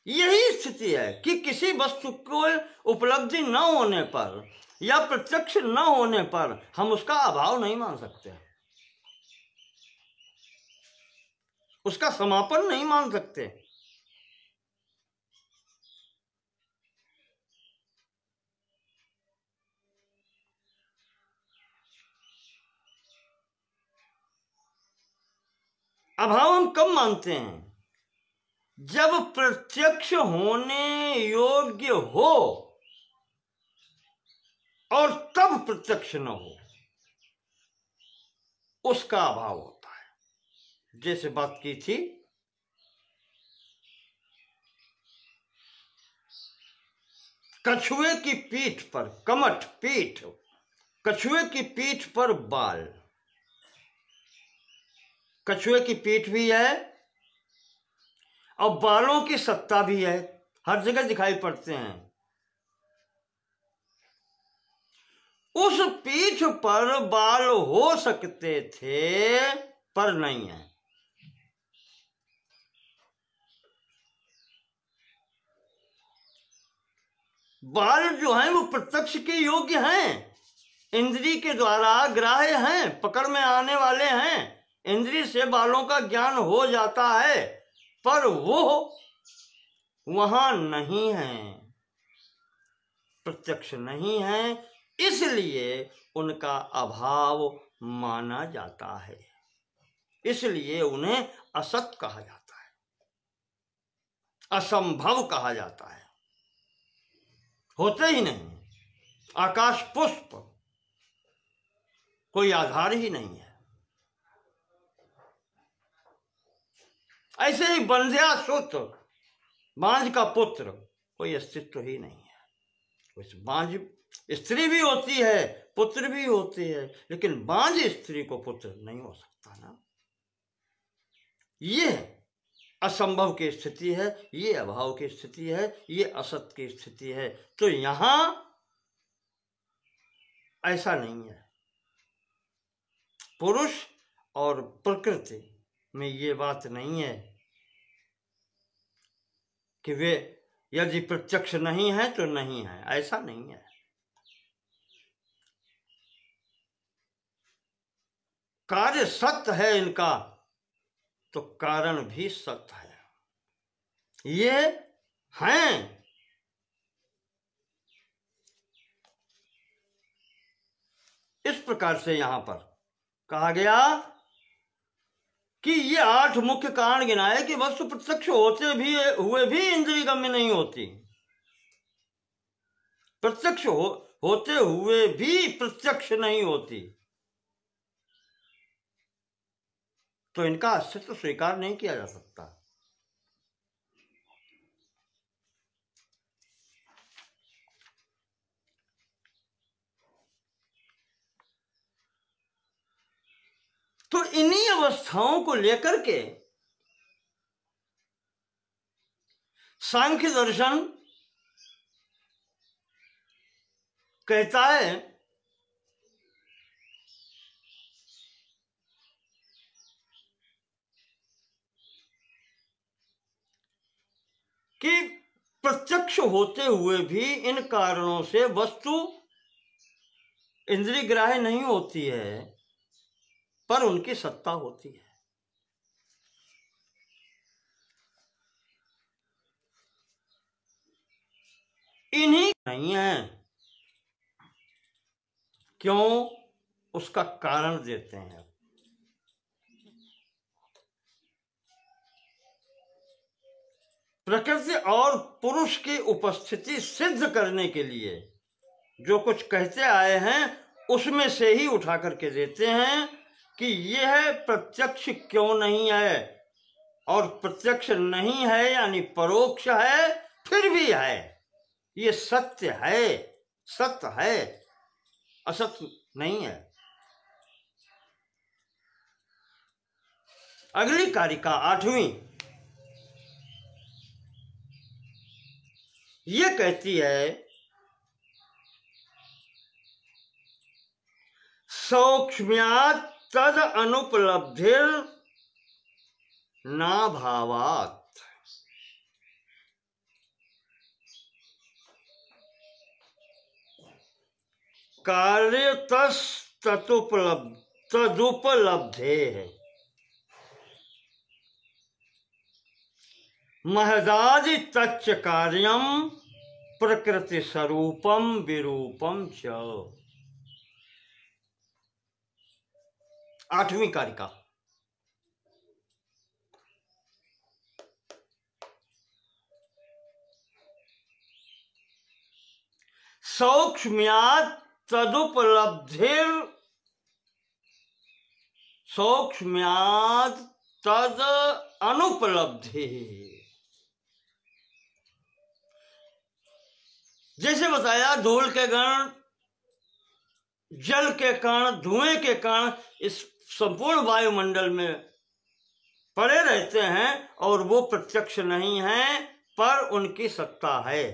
यही स्थिति है कि किसी वस्तु को उपलब्धि न होने पर या प्रत्यक्ष न होने पर हम उसका अभाव नहीं मान सकते, उसका समापन नहीं मान सकते। अभाव हम कब मानते हैं? जब प्रत्यक्ष होने योग्य हो और तब प्रत्यक्ष न हो, उसका अभाव होता है। जैसे बात की थी, कछुए की पीठ पर, कमठ पीठ, कछुए की पीठ पर बाल, कछुए की पीठ भी है और बालों की सत्ता भी है, हर जगह दिखाई पड़ते हैं। उस पीठ पर बाल हो सकते थे पर नहीं है। बाल जो हैं वो प्रत्यक्ष के योग्य हैं, इंद्री के द्वारा ग्राह्य हैं, पकड़ में आने वाले हैं, इंद्री से बालों का ज्ञान हो जाता है, पर वो वहां नहीं है, प्रत्यक्ष नहीं है, इसलिए उनका अभाव माना जाता है, इसलिए उन्हें असत कहा जाता है, असंभव कहा जाता है, होते ही नहीं। आकाश पुष्प कोई आधार ही नहीं है, ऐसे ही बंध्या सूत्र, बांझ का पुत्र, कोई अस्तित्व ही नहीं है। उस बांझ स्त्री भी होती है, पुत्र भी होते हैं, लेकिन बांझ स्त्री को पुत्र नहीं हो सकता ना। ये असंभव की स्थिति है, ये अभाव की स्थिति है, ये असत की स्थिति है। तो यहां ऐसा नहीं है। पुरुष और प्रकृति में ये बात नहीं है कि वे यदि प्रत्यक्ष नहीं है तो नहीं है, ऐसा नहीं है। कार्य सत्य है इनका, तो कारण भी सत्य है। ये हैं। इस प्रकार से यहां पर कहा गया कि ये 8 मुख्य कारण गिनाए कि वस्तु प्रत्यक्ष होते भी हुए भी इंद्रिय गम्य नहीं होती, प्रत्यक्ष होते हुए भी प्रत्यक्ष नहीं होती, तो इनका अस्तित्व स्वीकार नहीं किया जा सकता। तो इन्हीं अवस्थाओं को लेकर के सांख्य दर्शन कहता है कि प्रत्यक्ष होते हुए भी इन कारणों से वस्तु इंद्रिय ग्राह्य नहीं होती है, पर उनकी सत्ता होती है। इन्हीं नहीं है, क्यों? उसका कारण देते हैं। प्रकृति और पुरुष की उपस्थिति सिद्ध करने के लिए जो कुछ कहते आए हैं उसमें से ही उठा करके देते हैं कि यह प्रत्यक्ष क्यों नहीं है, और प्रत्यक्ष नहीं है यानी परोक्ष है, फिर भी है, ये सत्य है, सत्य है, असत्य नहीं है। अगली कारिका 8वीं ये कहती है सौक्ष्म्यात् तद अनुपलब्धिर नाभावात्। कार्यतस् तदुपलब्धेः महदादि तच्च कार्यम प्रकृति स्वरूपम विरूपम च। 8वीं कारिका सौक्ष्म्यात् तदुपलब्धिर सौक्ष्म्यात् तद अनुपलब्धि। जैसे बताया धूल के कण, जल के कण, धुएं के कण इस संपूर्ण वायुमंडल में पड़े रहते हैं और वो प्रत्यक्ष नहीं है, पर उनकी सत्ता है।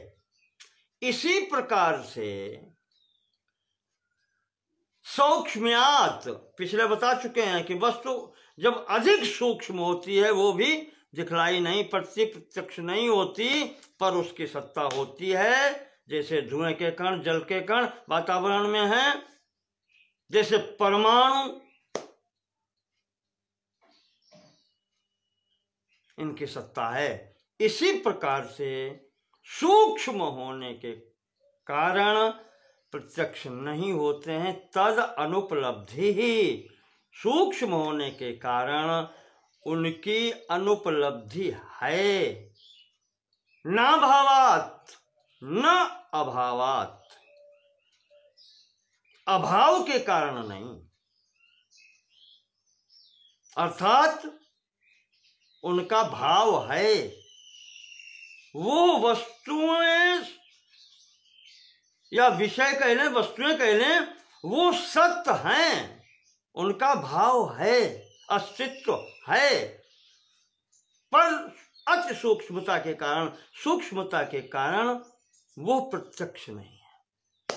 इसी प्रकार से सौक्ष्म्यात् पिछले बता चुके हैं कि वस्तु जब अधिक सूक्ष्म होती है वो भी दिखलाई नहीं पड़ती, प्रत्यक्ष नहीं होती, पर उसकी सत्ता होती है। जैसे धुएं के कण, जल के कण वातावरण में हैं, जैसे परमाणु, इनकी सत्ता है। इसी प्रकार से सूक्ष्म होने के कारण प्रत्यक्ष नहीं होते हैं, तद अनुपलब्धि ही। सूक्ष्म होने के कारण उनकी अनुपलब्धि है, ना भावात न अभावात, अभाव के कारण नहीं। अर्थात उनका भाव है, वो वस्तुएं या विषय कह लें, वस्तुएं कह लें, वो सत्य हैं, उनका भाव है, अस्तित्व है, पर अति सूक्ष्मता के कारण, सूक्ष्मता के कारण वो प्रत्यक्ष नहीं है।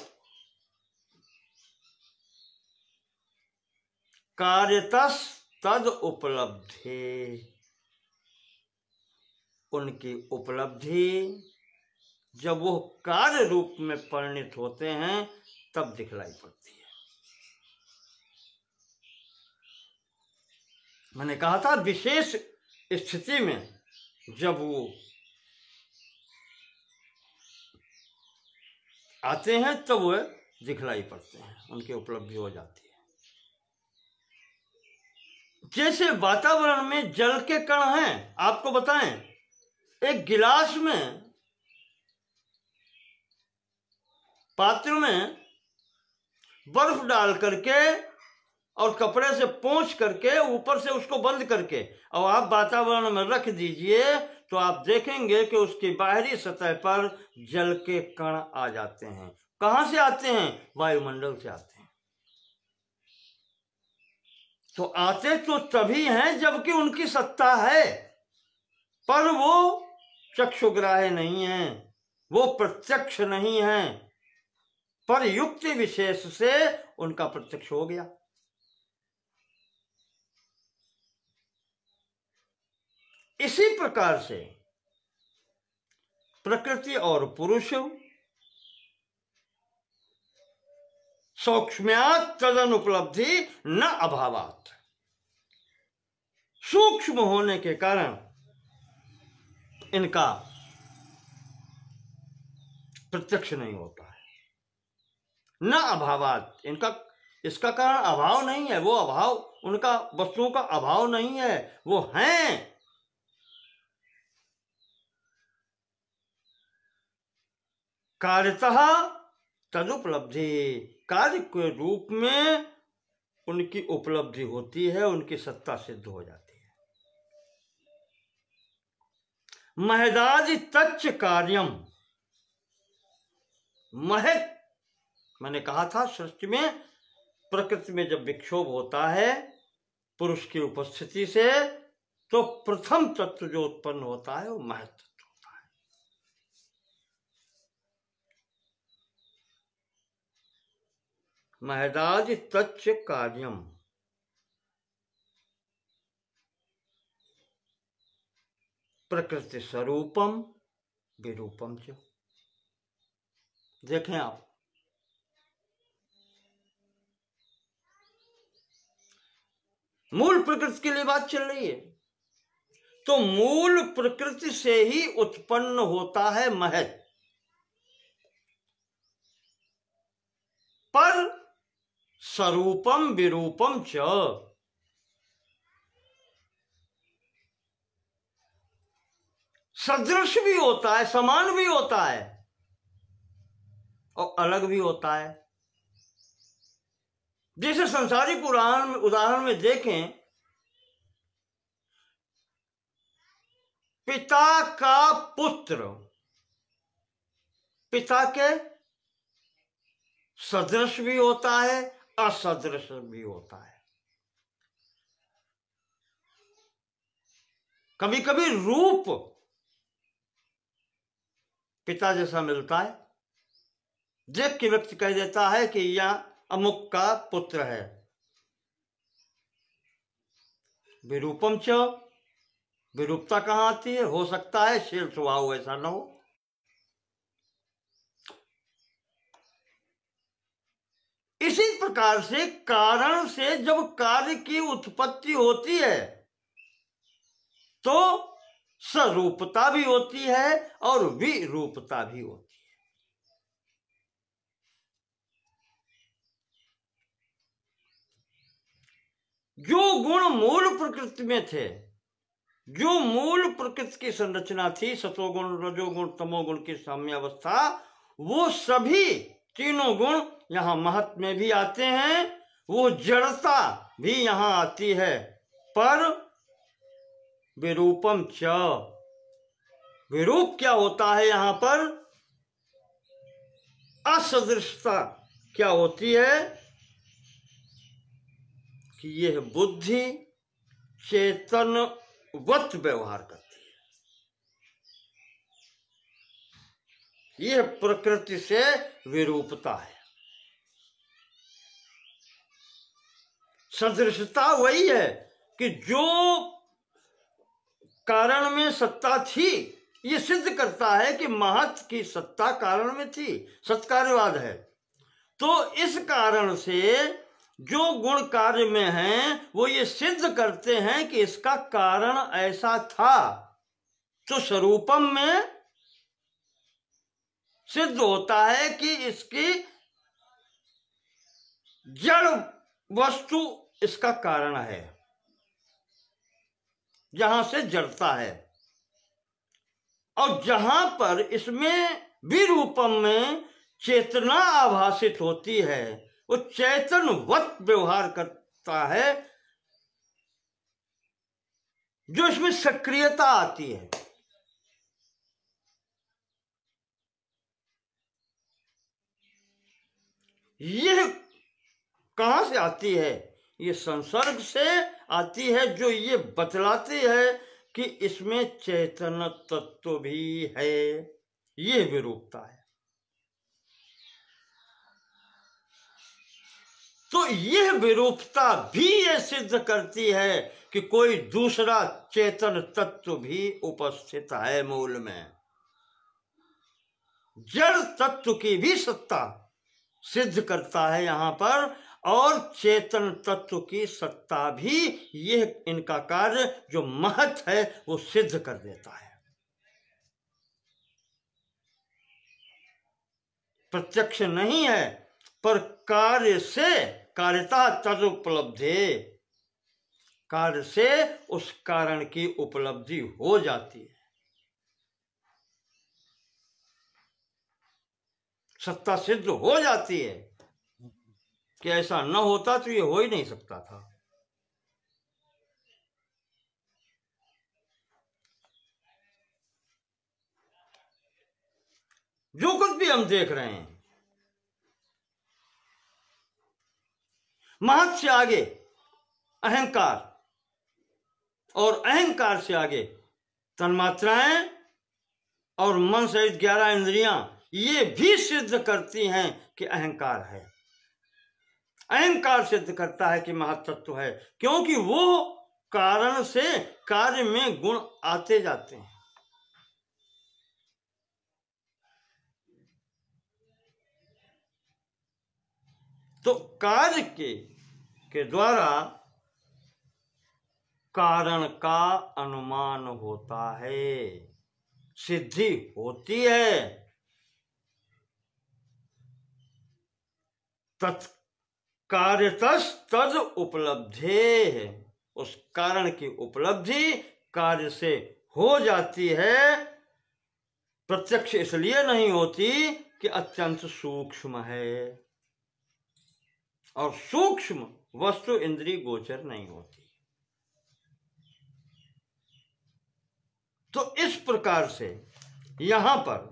कार्यतस् तद उपलब्धि, उनकी उपलब्धि जब वो कार्य रूप में परिणित होते हैं तब दिखलाई पड़ती है। मैंने कहा था विशेष स्थिति में जब वो आते हैं तब तो वो दिखलाई पड़ते हैं, उनकी उपलब्धि हो जाती है। जैसे वातावरण में जल के कण हैं, आपको बताएं, एक गिलास में, पात्र में बर्फ डाल करके और कपड़े से पोंछ करके ऊपर से उसको बंद करके और आप वातावरण में रख दीजिए तो आप देखेंगे कि उसकी बाहरी सतह पर जल के कण आ जाते हैं। कहां से आते हैं? वायुमंडल से आते हैं। तो आते तो तभी हैं जबकि उनकी सत्ता है, पर वो चक्षुग्राह्य नहीं है, वो प्रत्यक्ष नहीं है, पर युक्ति विशेष से उनका प्रत्यक्ष हो गया। इसी प्रकार से प्रकृति और पुरुष सूक्ष्म्यात् तदन उपलब्धि न अभावात्, सूक्ष्म होने के कारण इनका प्रत्यक्ष नहीं होता है। न अभावात्, इनका इसका कारण अभाव नहीं है, वो अभाव, उनका वस्तुओं का अभाव नहीं है, वो हैं। कार्यतः तदुपलब्धि, कार्य के रूप में उनकी उपलब्धि होती है, उनकी सत्ता सिद्ध हो जाती है। महदादि तच्च कार्यम, महत, मैंने कहा था सृष्टि में प्रकृति में जब विक्षोभ होता है पुरुष की उपस्थिति से तो प्रथम तत्व जो उत्पन्न होता है वो महत तत्व होता है। महदादि तच्च कार्यम, प्रकृति स्वरूपम विरूपम च। देखें आप, मूल प्रकृति के लिए बात चल रही है, तो मूल प्रकृति से ही उत्पन्न होता है महत, पर स्वरूपम विरूपम च, सदृश भी होता है, समान भी होता है और अलग भी होता है। जैसे संसारिक उदाहरण में देखें, पिता का पुत्र पिता के सदृश भी होता है, असदृश भी होता है। कभी कभी रूप पिता जैसा मिलता है, देख के व्यक्ति कह देता है कि यह अमुक का पुत्र है। विरूपम च, विरूपता कहां आती है? हो सकता है शील स्वभाव ऐसा न हो। इसी प्रकार से कारण से जब कार्य की उत्पत्ति होती है तो स्वरूपता भी होती है और विरूपता भी होती है। जो गुण मूल प्रकृति में थे, जो मूल प्रकृति की संरचना थी, सतोगुण, रजोगुण, तमोगुण की साम्यावस्था, वो सभी तीनों गुण यहां महत में भी आते हैं, वो जड़ता भी यहां आती है, पर विरूपम च, विरूप क्या होता है यहां पर? असदृशता क्या होती है कि यह बुद्धि चेतनवत व्यवहार करती है, यह प्रकृति से विरूपता है। सदृशता वही है कि जो कारण में सत्ता थी, ये सिद्ध करता है कि महत की सत्ता कारण में थी, सत्कार्यवाद है। तो इस कारण से जो गुण कार्य में हैं वो ये सिद्ध करते हैं कि इसका कारण ऐसा था। तो स्वरूपम में सिद्ध होता है कि इसकी जड़ वस्तु इसका कारण है, जहां से जड़ता है। और जहां पर इसमें विरूपम में चेतना आभासित होती है, वो चैतन्यवत व्यवहार करता है, जो इसमें सक्रियता आती है। यह कहां से आती है? ये संसर्ग से आती है, जो ये बतलाती है कि इसमें चैतन्य तत्व भी है। ये विरूपता है। तो यह विरूपता भी ये सिद्ध करती है कि कोई दूसरा चेतन तत्व भी उपस्थित है मूल में। जड़ तत्व की भी सत्ता सिद्ध करता है यहां पर, और चेतन तत्व की सत्ता भी यह इनका कार्य जो महत है वो सिद्ध कर देता है। प्रत्यक्ष नहीं है, पर कार्य से, कार्यता तदुपलब्धे, कार्य से उस कारण की उपलब्धि हो जाती है। सत्ता सिद्ध हो जाती है कि ऐसा न होता तो ये हो ही नहीं सकता था। जो कुछ भी हम देख रहे हैं, महत से आगे अहंकार, और अहंकार से आगे तन्मात्राएं और मन सहित 11 इंद्रियां, ये भी सिद्ध करती हैं कि अहंकार है। अहंकार सिद्ध करता है कि महत्त्व है, क्योंकि वो कारण से कार्य में गुण आते जाते हैं। तो कार्य के द्वारा कारण का अनुमान होता है, सिद्धि होती है। तत्कार्यतस् तद उपलब्धे, उस कारण की उपलब्धि कार्य से हो जाती है। प्रत्यक्ष इसलिए नहीं होती कि अत्यंत सूक्ष्म है, और सूक्ष्म वस्तु इंद्रिय गोचर नहीं होती। तो इस प्रकार से यहां पर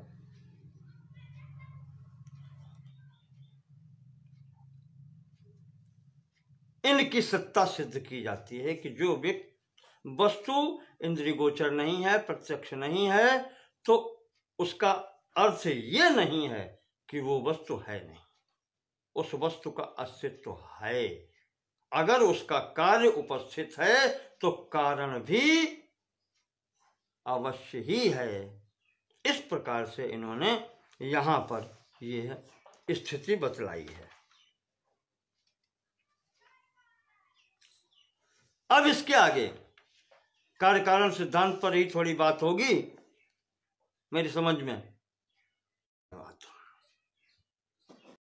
इनकी सत्ता सिद्ध की जाती है कि जो व्यक्ति वस्तु इंद्रिय गोचर नहीं है, प्रत्यक्ष नहीं है, तो उसका अर्थ ये नहीं है कि वो वस्तु है नहीं। उस वस्तु का अस्तित्व है। अगर उसका कार्य उपस्थित है तो कारण भी अवश्य ही है। इस प्रकार से इन्होंने यहां पर यह स्थिति बतलाई है। अब इसके आगे कार्य कारण सिद्धांत पर ही थोड़ी बात होगी मेरी समझ में।